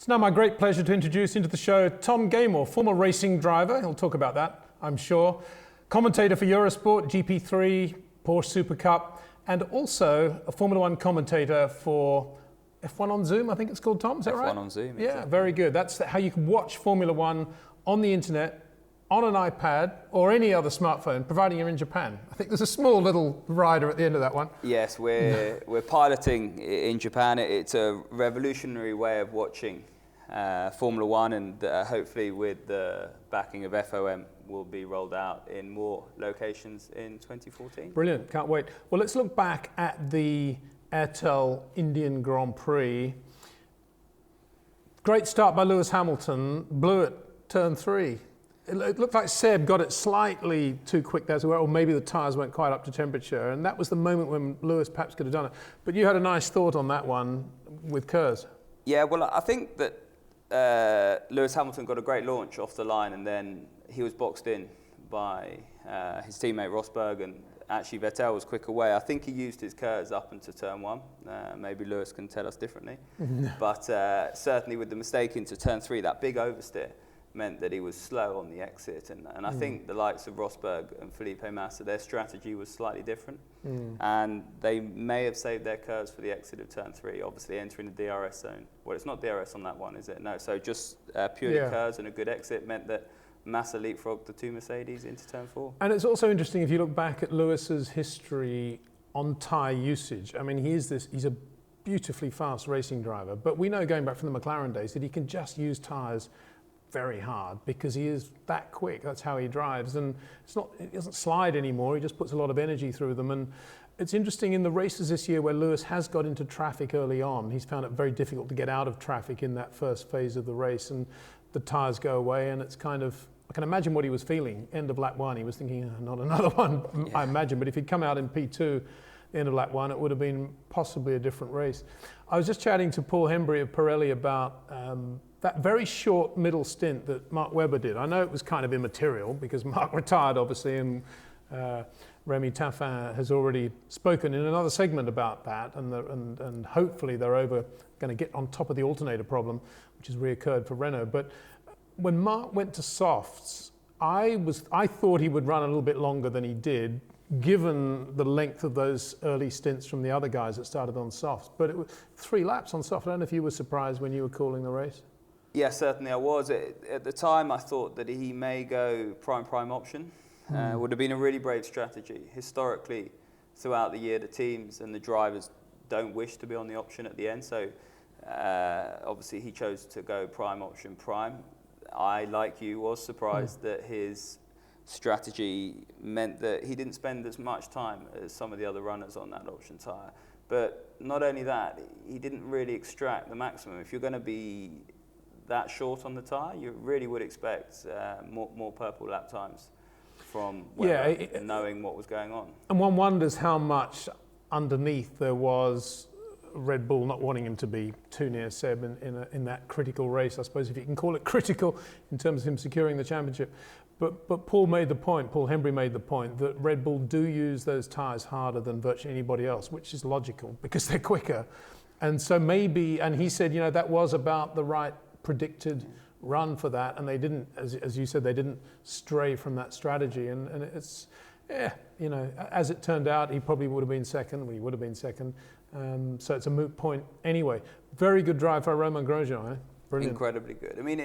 It's now my great pleasure to introduce into the show Tom Gaymor, former racing driver. He'll talk about that, I'm sure. Commentator for Eurosport, GP3, Porsche Super Cup, and also a Formula One commentator for F1 on Zoom, I think it's called, Tom, is that right? F1 on Zoom, yeah, exactly. Very good. That's how you can watch Formula One on the internet, on an iPad or any other smartphone, providing you're in Japan. I think there's a small little rider at the end of that one. Yes, we're piloting in Japan. It's a revolutionary way of watching Formula One, and hopefully with the backing of FOM will be rolled out in more locations in 2014. Brilliant, can't wait. Well, let's look back at the Airtel Indian Grand Prix. Great start by Lewis Hamilton, blew it turn 3. It looked like Seb got it slightly too quick there as well, or maybe the tyres weren't quite up to temperature, and that was the moment when Lewis perhaps could have done it. But you had a nice thought on that one with Kurz. Yeah, well, I think that Lewis Hamilton got a great launch off the line, and then he was boxed in by his teammate Rosberg, and actually Vettel was quick away. I think he used his Kurz up into turn 1. Maybe Lewis can tell us differently. But certainly with the mistake into turn 3, that big oversteer meant that he was slow on the exit, and I think the likes of Rosberg and Felipe Massa, their strategy was slightly different, and they may have saved their curves for the exit of turn 3, obviously entering the DRS zone. Well, it's not DRS on that one, is it? No, so just purely curves and a good exit meant that Massa leapfrogged the 2 Mercedes into turn 4. And it's also interesting if you look back at Lewis's history on tyre usage. I mean, he's a beautifully fast racing driver, but we know going back from the McLaren days that he can just use tyres very hard because he is that quick. That's how he drives, and he doesn't slide anymore. He just puts a lot of energy through them. And it's interesting in the races this year where Lewis has got into traffic early on. He's found it very difficult to get out of traffic in that first phase of the race, and the tyres go away, and it's kind of, I can imagine what he was feeling. End of lap 1, he was thinking, not another one, I imagine. But if he'd come out in P2, the end of lap 1, it would have been possibly a different race. I was just chatting to Paul Hembry of Pirelli about that very short middle stint that Mark Webber did. I know it was kind of immaterial because Mark retired, obviously, and Remy Taffin has already spoken in another segment about that, and hopefully they're going to get on top of the alternator problem, which has reoccurred for Renault. But when Mark went to softs, I thought he would run a little bit longer than he did, given the length of those early stints from the other guys that started on softs. But it was 3 laps on soft. I don't know if you were surprised when you were calling the race. Yeah, certainly I was. At the time, I thought that he may go prime option. Would have been a really brave strategy. Historically, throughout the year, the teams and the drivers don't wish to be on the option at the end. So obviously he chose to go prime option prime. I, like you, was surprised that his strategy meant that he didn't spend as much time as some of the other runners on that option tyre. But not only that, he didn't really extract the maximum. If you're going to be that short on the tyre, you really would expect more purple lap times from Webber, knowing what was going on. And one wonders how much underneath there was Red Bull not wanting him to be too near Seb in that critical race, I suppose, if you can call it critical in terms of him securing the championship. But Paul Hembry made the point that Red Bull do use those tyres harder than virtually anybody else, which is logical because they're quicker. And so maybe, and he said, that was about the right predicted run for that, and they didn't, as you said, they didn't stray from that strategy, and it's, as it turned out, he probably would have been second. Well, he would have been second, so it's a moot point anyway. Very good drive for Romain Grosjean, eh? Brilliant. Incredibly good. I mean,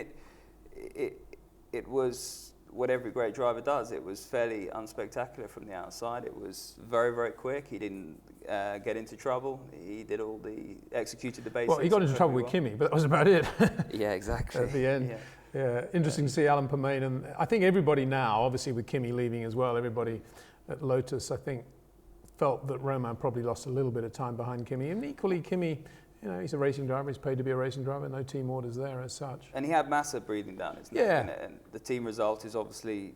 it was what every great driver does. It was fairly unspectacular from the outside. It was very, very quick. He didn't get into trouble. He executed the basics. Well, he got into trouble with Kimi, but that was about it. Yeah, exactly. At the end. Yeah. Interesting to see Alan Permain, and I think everybody now, obviously with Kimi leaving as well, everybody at Lotus, I think, felt that Romain probably lost a little bit of time behind Kimi. And equally, Kimi, he's a racing driver. He's paid to be a racing driver. No team orders there as such. And he had Massa breathing down his neck. And the team result is obviously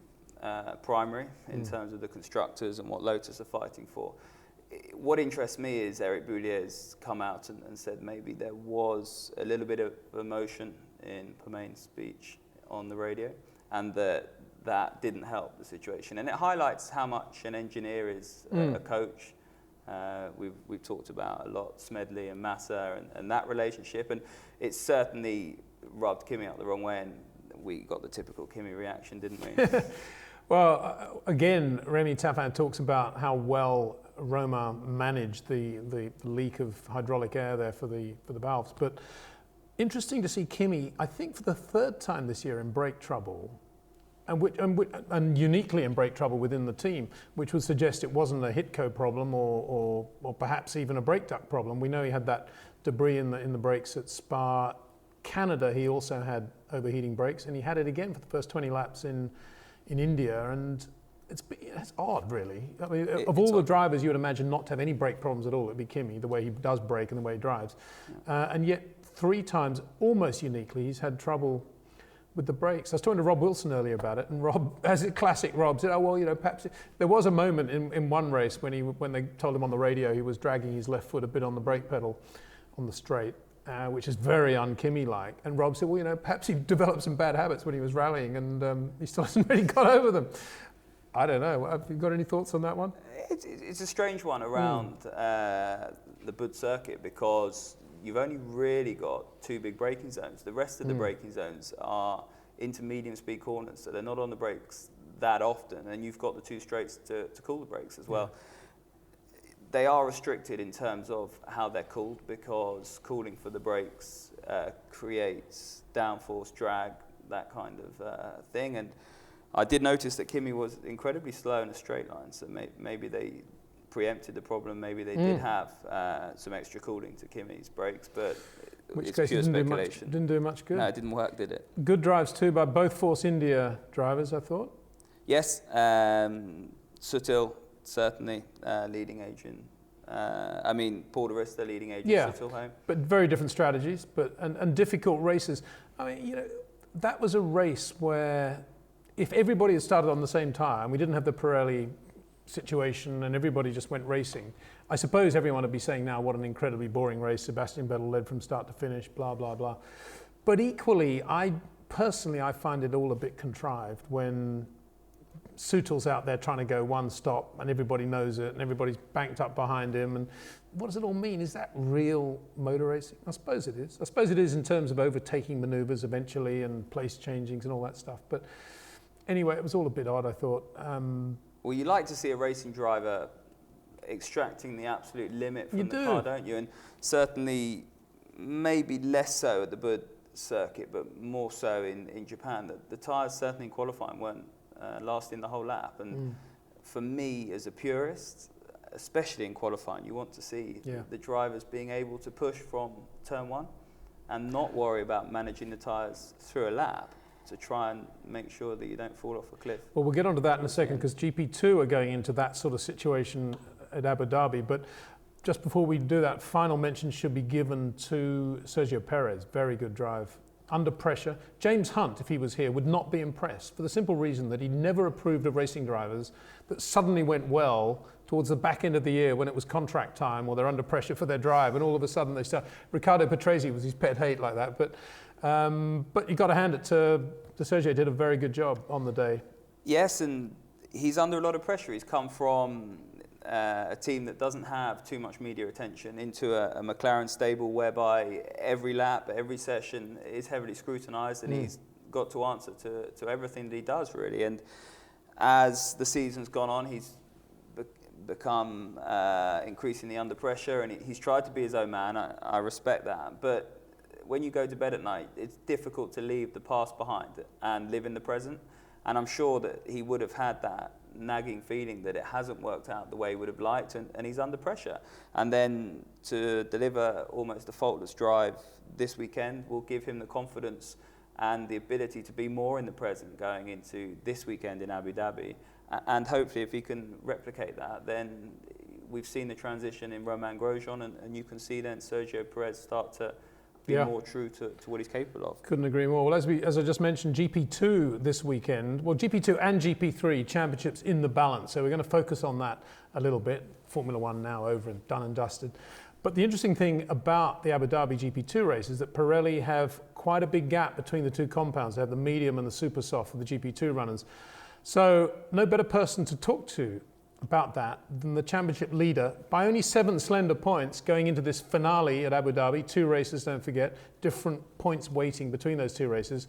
primary in terms of the constructors and what Lotus are fighting for. What interests me is Eric Boulier's come out and said maybe there was a little bit of emotion in Permain's speech on the radio, and that didn't help the situation. And it highlights how much an engineer is a coach. We've talked about a lot Smedley and Massa and that relationship, and it's certainly rubbed Kimi out the wrong way, and we got the typical Kimi reaction, didn't we? Well, again, Remy Taffin talks about how well Roma managed the leak of hydraulic air there for the valves. But interesting to see Kimi, I think for the third time this year, in brake trouble, and uniquely in brake trouble within the team, which would suggest it wasn't a Hitco problem or perhaps even a brake duct problem. We know he had that debris in the brakes at Spa. Canada, he also had overheating brakes, and he had it again for the first 20 laps in India, and it's odd, really. I mean, of all the drivers you would imagine not to have any brake problems at all, it'd be Kimi, the way he does brake and the way he drives. Yeah. And yet 3 times, almost uniquely, he's had trouble with the brakes. I was talking to Rob Wilson earlier about it, and Rob, as a classic Rob, said, oh, well, you know, perhaps there was a moment in one race when they told him on the radio he was dragging his left foot a bit on the brake pedal on the straight, which is very un-Kimi-like. And Rob said, well, you know, perhaps he developed some bad habits when he was rallying, and he still hasn't really got over them. I don't know. Have you got any thoughts on that one? It's a strange one around the Bud circuit, because you've only really got 2 big braking zones. The rest of the braking zones are into medium speed corners, so they're not on the brakes that often, and you've got the 2 straights to cool the brakes as well. They are restricted in terms of how they're cooled, because cooling for the brakes creates downforce, drag, that kind of thing. And I did notice that Kimi was incredibly slow in a straight line, so maybe they preempted the problem. Maybe they did have some extra cooling to Kimi's brakes, but which it's case pure speculation. Didn't do much good. No, it didn't work, did it? Good drives too by both Force India drivers, I thought. Yes, Sutil certainly leading agent. I mean, Paul de Resta leading agent, Sutil home. But very different strategies, and difficult races. I mean, you know, that was a race where if everybody had started on the same tyre and we didn't have the Pirelli situation and everybody just went racing, I suppose everyone would be saying now, what an incredibly boring race. Sebastian Vettel led from start to finish, blah, blah, blah. But equally, I find it all a bit contrived when Sutil's out there trying to go one stop and everybody knows it and everybody's banked up behind him. And what does it all mean? Is that real motor racing? I suppose it is. I suppose it is in terms of overtaking manoeuvres eventually and place changings and all that stuff. But anyway, it was all a bit odd, I thought. Well, you like to see a racing driver extracting the absolute limit from the car, don't you? And certainly, maybe less so at the Bud circuit, but more so in Japan. The tyres certainly in qualifying weren't lasting the whole lap. And for me, as a purist, especially in qualifying, you want to see the drivers being able to push from turn 1 and not worry about managing the tyres through a lap to try and make sure that you don't fall off a cliff. Well, we'll get onto that in a second, because GP2 are going into that sort of situation at Abu Dhabi. But just before we do that, final mention should be given to Sergio Perez. Very good drive. Under pressure. James Hunt, if he was here, would not be impressed, for the simple reason that he never approved of racing drivers that suddenly went well towards the back end of the year when it was contract time or they're under pressure for their drive, and all of a sudden they start. Riccardo Patrese was his pet hate like that. But you got to hand it to Sergio. Did a very good job on the day. Yes, and he's under a lot of pressure. He's come from a team that doesn't have too much media attention into a McLaren stable whereby every lap, every session is heavily scrutinised, and he's got to answer to everything that he does, really. And as the season's gone on, he's become increasingly under pressure, and he's tried to be his own man. I respect that. But when you go to bed at night, it's difficult to leave the past behind and live in the present. And I'm sure that he would have had that nagging feeling that it hasn't worked out the way he would have liked, and he's under pressure. And then to deliver almost a faultless drive this weekend will give him the confidence and the ability to be more in the present going into this weekend in Abu Dhabi. And hopefully if he can replicate that, then we've seen the transition in Romain Grosjean, and you can see then Sergio Perez start to be more true to what he's capable of. Couldn't agree more. Well, as I just mentioned, GP2 this weekend. Well, GP2 and GP3 championships in the balance. So we're going to focus on that a little bit. Formula One now over and done and dusted. But the interesting thing about the Abu Dhabi GP2 race is that Pirelli have quite a big gap between the 2 compounds. They have the medium and the super soft for the GP2 runners. So no better person to talk to about that than the championship leader by only 7 slender points going into this finale at Abu Dhabi. 2 races, don't forget, different points weighting between those 2 races.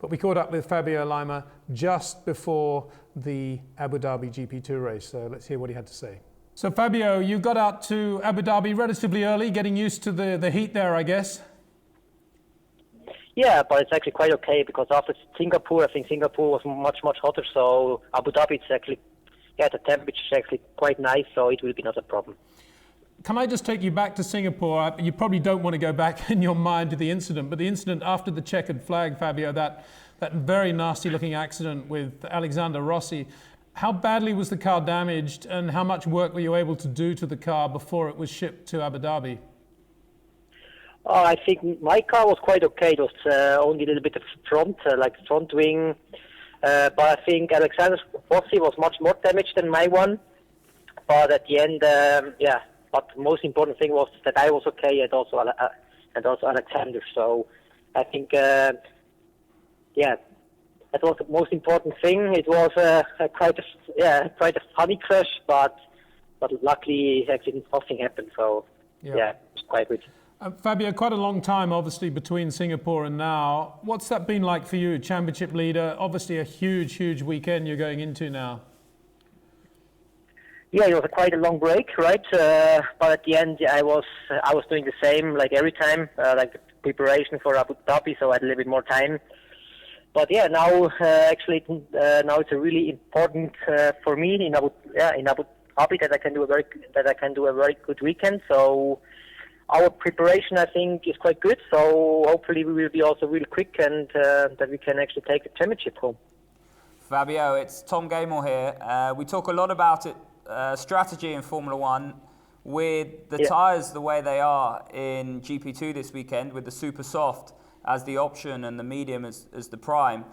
But we caught up with Fabio Leimer just before the Abu Dhabi GP2 race. So let's hear what he had to say. So Fabio, you got out to Abu Dhabi relatively early, getting used to the heat there, I guess. Yeah, but it's actually quite okay because after Singapore, I think Singapore was much hotter. So Abu Dhabi, it's actually, the temperature is actually quite nice, so it will be not a problem. Can I just take you back to Singapore? You probably don't want to go back in your mind to the incident, but the incident after the checkered flag, Fabio, that very nasty looking accident with Alexander Rossi. How badly was the car damaged and how much work were you able to do to the car before it was shipped to Abu Dhabi? Oh, I think my car was quite okay. It was only a little bit of front wing. But I think Alexander Rossi was much more damaged than my one. But at the end, but the most important thing was that I was okay and also Alexander. So I think, that was the most important thing. It was quite a funny crash, but luckily actually nothing happened. So it was quite good. Fabio, quite a long time obviously between Singapore and now. What's that been like for you, championship leader? Obviously a huge weekend you're going into now. Yeah, it was quite a long break, right? But at the end, I was doing the same like every time, like the preparation for Abu Dhabi, so I had a little bit more time. But yeah, now now it's a really important for me in Abu Dhabi that I can do a very good weekend. So our preparation, I think, is quite good. So hopefully we will be also really quick and that we can actually take the championship home. Fabio, it's Tom Gaymor here. We talk a lot about it, strategy in Formula One with the tyres the way they are in GP2 this weekend with the super soft as the option and the medium as the prime.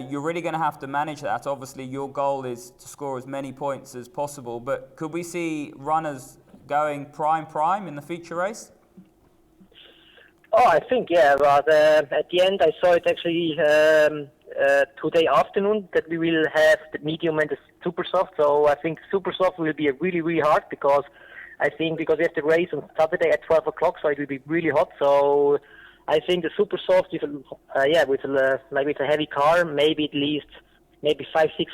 You're really going to have to manage that. Obviously, your goal is to score as many points as possible, but could we see runners going prime in the feature race? Oh, I think, but at the end I saw it actually today afternoon that we will have the medium and the super soft. So I think super soft will be really hard because we have the race on Saturday at 12 o'clock, so it will be really hot. So I think the super soft with a heavy car, maybe at least 5-6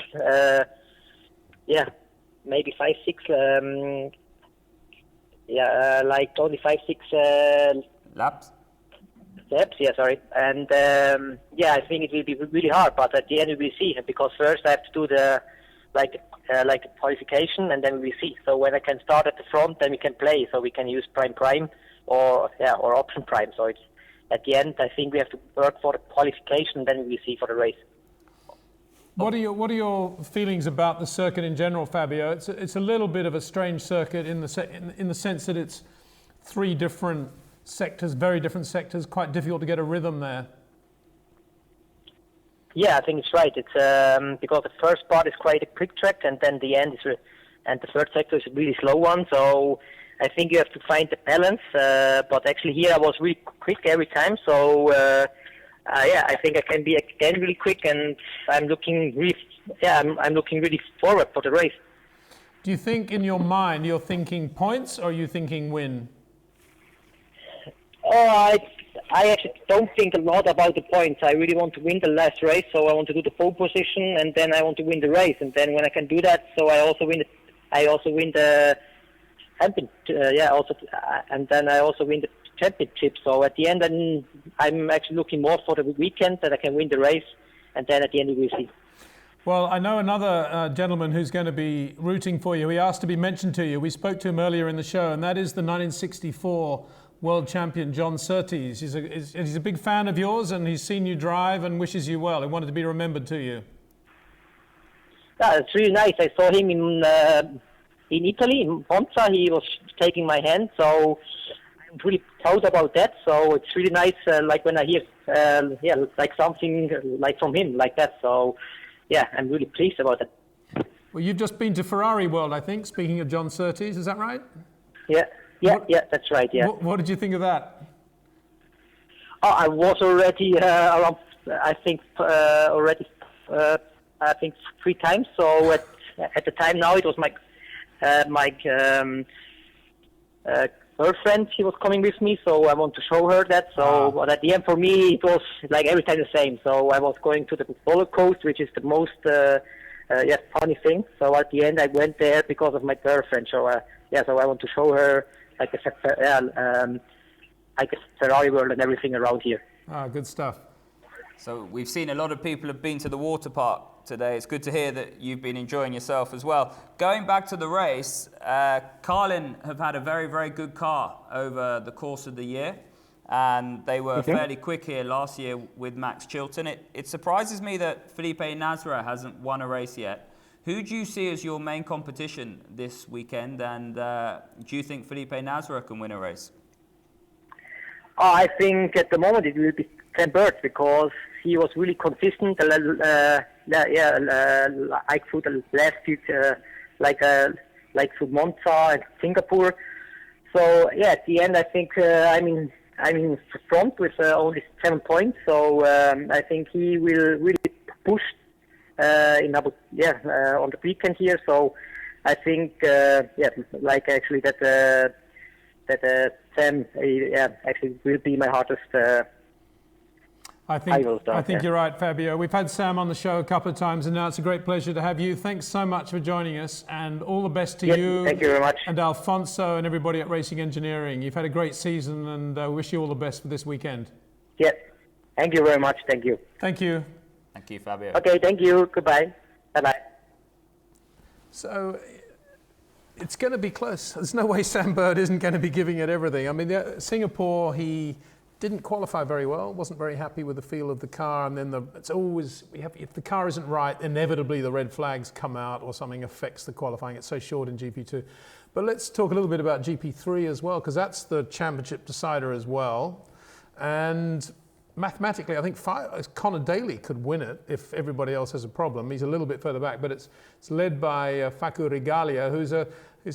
like only 5-6 laps. Steps, sorry. And I think it will be really hard, but at the end we will see, because first I have to do the qualification, and then we will see. So when I can start at the front, then we can play. So we can use prime or option prime. So it's at the end, I think we have to work for the qualification, then we will see for the race. What are your feelings about the circuit in general, Fabio? It's a little bit of a strange circuit in the sense that it's 3 different sectors, very different sectors, quite difficult to get a rhythm there. Yeah, I think it's right. It's because the first part is quite a quick track, and then the end is, and the third sector is a really slow one. So I think you have to find the balance. But actually here I was really quick every time. So I think I can be again really quick, and I'm looking really forward for the race. Do you think in your mind you're thinking points, or are you thinking win? Oh, I actually don't think a lot about the points. I really want to win the last race, so I want to do the pole position, and then I want to win the race. And then when I can do that, so I also win the champion. And then I also win the championship. So at the end, I'm actually looking more for the weekend that I can win the race, and then at the end we will see. Well, I know another gentleman who's going to be rooting for you. He asked to be mentioned to you. We spoke to him earlier in the show, and that is the 1964 world champion John Surtees. He's a big fan of yours, and he's seen you drive and wishes you well. He wanted to be remembered to you. Yeah, it's really nice. I saw him in Italy, in Monza. He was taking my hand, so I'm really proud about that. So it's really nice, like when I hear, like something like from him like that. So yeah, I'm really pleased about that. Well, you've just been to Ferrari World, I think. Speaking of John Surtees, is that right? Yeah, that's right. Yeah. What did you think of that? Oh, I was already around. I think 3 times. So at the time now, it was my girlfriend, she was coming with me, so I want to show her that. So, but at the end, for me, it was like every time the same. So I was going to the roller coaster, which is the most funny thing. So at the end, I went there because of my girlfriend. So so I want to show her like a Ferrari world and everything around here. Good stuff. So we've seen a lot of people have been to the water park today. It's good to hear that you've been enjoying yourself as well. Going back to the race, Carlin have had a very, very good car over the course of the year. And they were fairly quick here last year with Max Chilton. It surprises me that Felipe Nasra hasn't won a race yet. Who do you see as your main competition this weekend? And do you think Felipe Nasra can win a race? I think at the moment it will be Sam Bird, because he was really consistent. Like through the last few, like through Monza and Singapore. So at the end, I think I'm in front with only 7 points. So I think he will really push on the weekend here. So I think actually that Sam actually will be my hardest. I think you're right, Fabio. We've had Sam on the show a couple of times, and now it's a great pleasure to have you. Thanks so much for joining us, and all the best to you. Thank you very much. And Alfonso and everybody at Racing Engineering. You've had a great season, and I wish you all the best for this weekend. Yeah. Thank you very much. Thank you. Thank you. Thank you, Fabio. Okay, thank you. Goodbye. Bye-bye. So it's going to be close. There's no way Sam Bird isn't going to be giving it everything. I mean, Singapore, he didn't qualify very well, wasn't very happy with the feel of the car, and then it's always, if the car isn't right, inevitably the red flags come out or something affects the qualifying. It's so short in GP2. But let's talk a little bit about GP3 as well, because that's the championship decider as well. And mathematically, I think Connor Daly could win it if everybody else has a problem. He's a little bit further back, but it's led by Facu Regalia, who's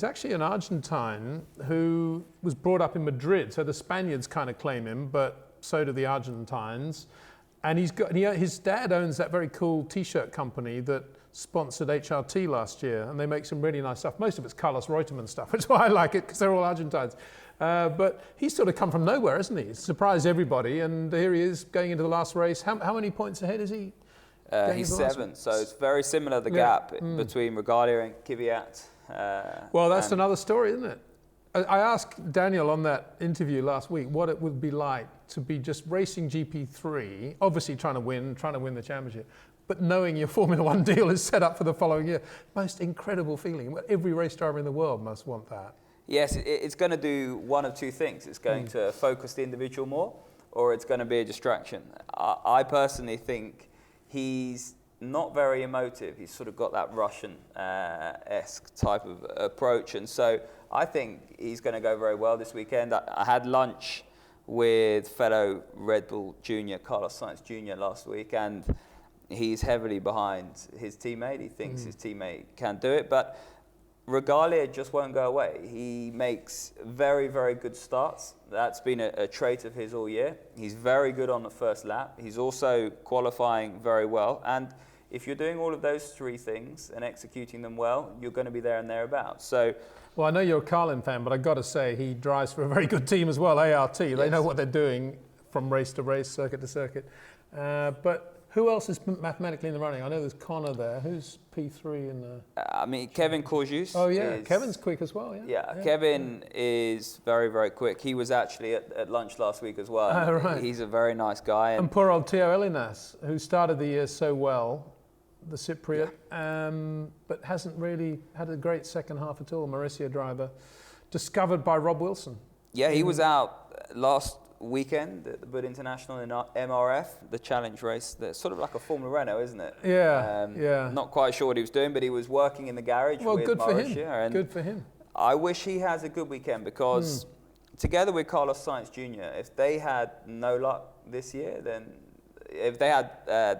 actually an Argentine who was brought up in Madrid. So the Spaniards kind of claim him, but so do the Argentines. And his dad owns that very cool T-shirt company that sponsored HRT last year, and they make some really nice stuff. Most of it's Carlos Reutemann stuff, which is why I like it, because they're all Argentines. But he's sort of come from nowhere, hasn't he? He's surprised everybody, and here he is going into the last race. How many points ahead is he? He's 7, so it's very similar, the gap between Regalia and Kvyat. Well, that's another story, isn't it? I asked Daniil on that interview last week what it would be like to be just racing GP3, obviously trying to win the championship, but knowing your Formula One deal is set up for the following year. Most incredible feeling. Every race driver in the world must want that. Yes, it's going to do one of two things. It's going to focus the individual more, or it's going to be a distraction. I personally think he's not very emotive. He's sort of got that Russian-esque type of approach. And so I think he's going to go very well this weekend. I had lunch with fellow Red Bull Junior, Carlos Sainz Jr. last week, and he's heavily behind his teammate. He thinks his teammate can do it, but Regalia just won't go away. He makes very, very good starts. That's been a trait of his all year. He's very good on the first lap. He's also qualifying very well. And if you're doing all of those three things and executing them well, you're going to be there and thereabouts. So, well, I know you're a Carlin fan, but I've got to say he drives for a very good team as well, ART. They know what they're doing from race to race, circuit to circuit. But who else is mathematically in the running? I know there's Connor there. Who's P3 in the... I mean, Kevin Courjus. Oh, yeah. Kevin's quick as well, yeah. Kevin is very, very quick. He was actually at lunch last week as well. Oh, right. He's a very nice guy. And poor old Theo Elinas, who started the year so well, the Cypriot, but hasn't really had a great second half at all. Mauricio driver, discovered by Rob Wilson. Yeah, he was out last weekend at the Bud International in MRF, the challenge race. That's sort of like a Formula Renault, isn't it? Yeah, Not quite sure what he was doing, but he was working in the garage with good Mauricio. For him. And good for him. I wish he has a good weekend, because together with Carlos Sainz Jr., if they had no luck this year, then if they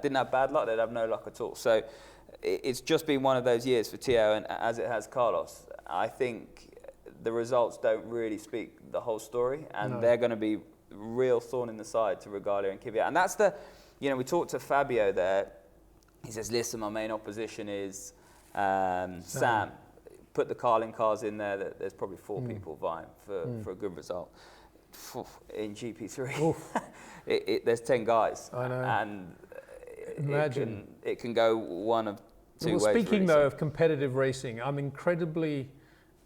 didn't have bad luck, they'd have no luck at all. So it's just been one of those years for Theo, and as it has Carlos. I think the results don't really speak the whole story, and they're going to be real thorn in the side to Regalia and Kvyat. And that's we talked to Fabio there. He says, listen, my main opposition is Sam. put the Carlin cars in there, there's probably 4 people vying for a good result. In GP3, there's 10 guys. I know. And imagine. It can go one of two ways. Speaking really, though of competitive racing, I'm incredibly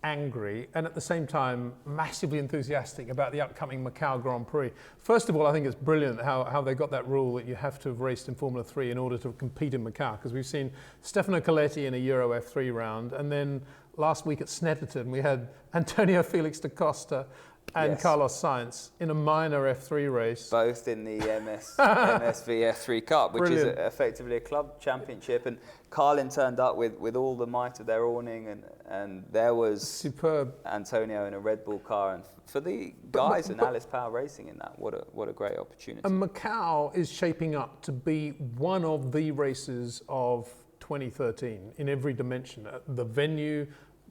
angry and at the same time massively enthusiastic about the upcoming Macau Grand Prix. First of all, I think it's brilliant how they got that rule that you have to have raced in Formula 3 in order to compete in Macau, because we've seen Stefano Coletti in a Euro F3 round, and then last week at Snetterton we had Antonio Felix da Costa and Carlos Sainz in a minor F3 race. Both in the MSV F3 Cup, which is effectively a club championship. And Carlin turned up with all the might of their awning, and there was superb Antonio in a Red Bull car. And for the guys in Alice Power Racing in that, what a great opportunity. And Macau is shaping up to be one of the races of 2013 in every dimension. The venue,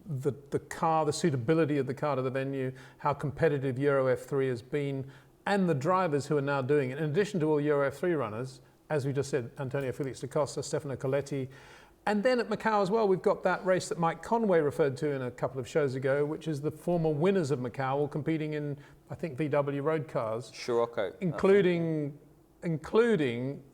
the car, the suitability of the car to the venue, how competitive Euro F3 has been, and the drivers who are now doing it. In addition to all Euro F3 runners, as we just said, Antonio Felix da Costa, Stefano Coletti. And then at Macau as well, we've got that race that Mike Conway referred to in a couple of shows ago, which is the former winners of Macau, all competing in, I think, VW road cars. Scirocco. Including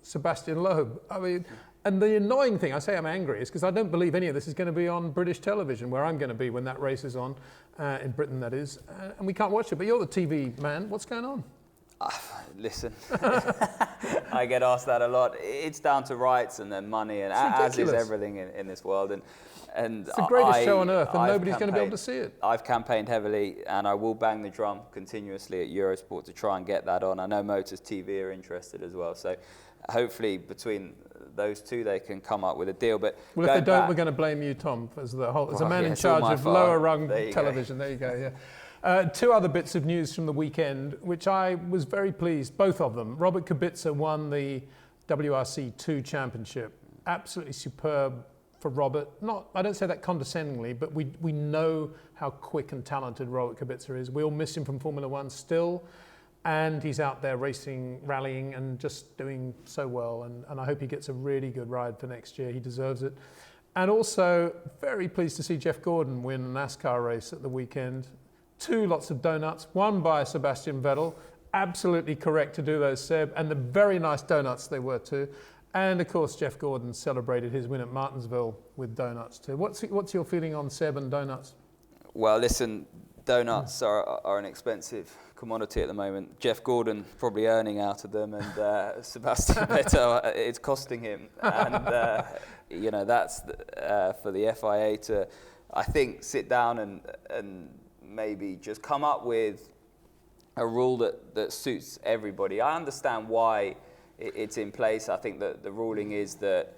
Sebastian Loeb. I mean, and the annoying thing, I say I'm angry, is because I don't believe any of this is going to be on British television, where I'm going to be when that race is on, in Britain that is, and we can't watch it. But you're the TV man. What's going on? Listen, I get asked that a lot. It's down to rights and then money, and as is everything in this world. And it's the greatest show on earth, and nobody's going to be able to see it. I've campaigned heavily, and I will bang the drum continuously at Eurosport to try and get that on. I know Motors TV are interested as well, so hopefully between those two they can come up with a deal. But well, if they don't, we're going to blame you, Tom, as a man in charge of lower rung television. There you go. Yeah. 2 other bits of news from the weekend, which I was very pleased, both of them. Robert Kubitza won the WRC2 Championship. Absolutely superb for Robert. I don't say that condescendingly, but we know how quick and talented Robert Kubitza is. We all miss him from Formula 1 still, and he's out there racing, rallying, and just doing so well. And I hope he gets a really good ride for next year. He deserves it. And also, very pleased to see Jeff Gordon win a NASCAR race at the weekend. 2 lots of donuts, one by Sebastian Vettel. Absolutely correct to do those, Seb, and the very nice donuts they were too. And of course, Jeff Gordon celebrated his win at Martinsville with donuts too. What's your feeling on Seb and donuts? Well, listen, donuts are an expensive commodity at the moment. Jeff Gordon probably earning out of them, and Sebastian Vettel, it's costing him. And that's for the FIA to, I think, sit down and maybe just come up with a rule that suits everybody. I understand why it's in place. I think that the ruling is that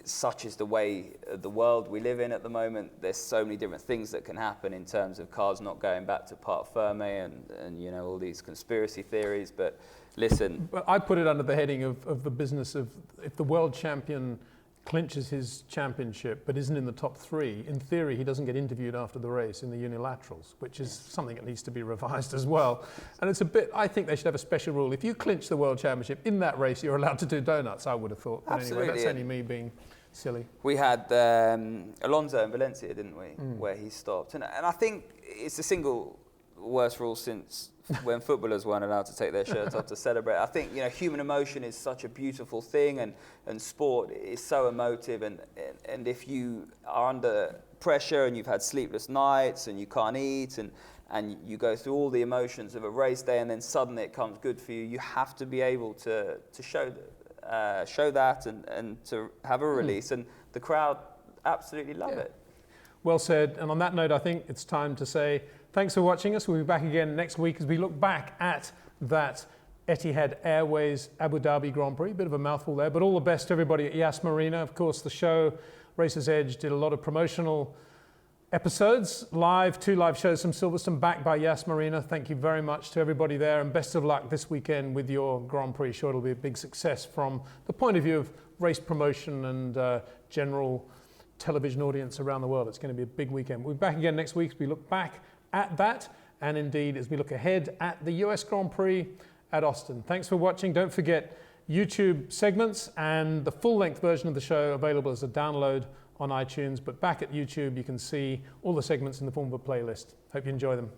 such is the way of the world we live in at the moment. There's so many different things that can happen in terms of cars not going back to part ferme and all these conspiracy theories. But listen, but I put it under the heading of the business of, if the world champion clinches his championship but isn't in the top 3, in theory he doesn't get interviewed after the race in the unilaterals, which is something that needs to be revised as well. And it's I think they should have a special rule. If you clinch the world championship in that race, you're allowed to do donuts, I would have thought. But absolutely. Anyway, that's only me being silly. We had Alonso in Valencia, didn't we, where he stopped. And I think it's the single worst rule since when footballers weren't allowed to take their shirts off to celebrate. I think human emotion is such a beautiful thing, and sport is so emotive, and if you are under pressure and you've had sleepless nights and you can't eat and you go through all the emotions of a race day and then suddenly it comes good for you, you have to be able to show that and to have a release, and the crowd absolutely love it. Well said. And on that note, I think it's time to say thanks for watching us. We'll be back again next week as we look back at that Etihad Airways Abu Dhabi Grand Prix. Bit of a mouthful there, but all the best to everybody at Yas Marina. Of course, the show Racers Edge did a lot of promotional episodes, 2 live shows from Silverstone, backed by Yas Marina. Thank you very much to everybody there, and best of luck this weekend with your Grand Prix. Sure, it'll be a big success from the point of view of race promotion and general television audience around the world. It's going to be a big weekend. We'll be back again next week as we look back at that, and indeed as we look ahead at the US Grand Prix at Austin. Thanks for watching. Don't forget YouTube segments and the full-length version of the show available as a download on iTunes, but back at YouTube you can see all the segments in the form of a playlist. Hope you enjoy them.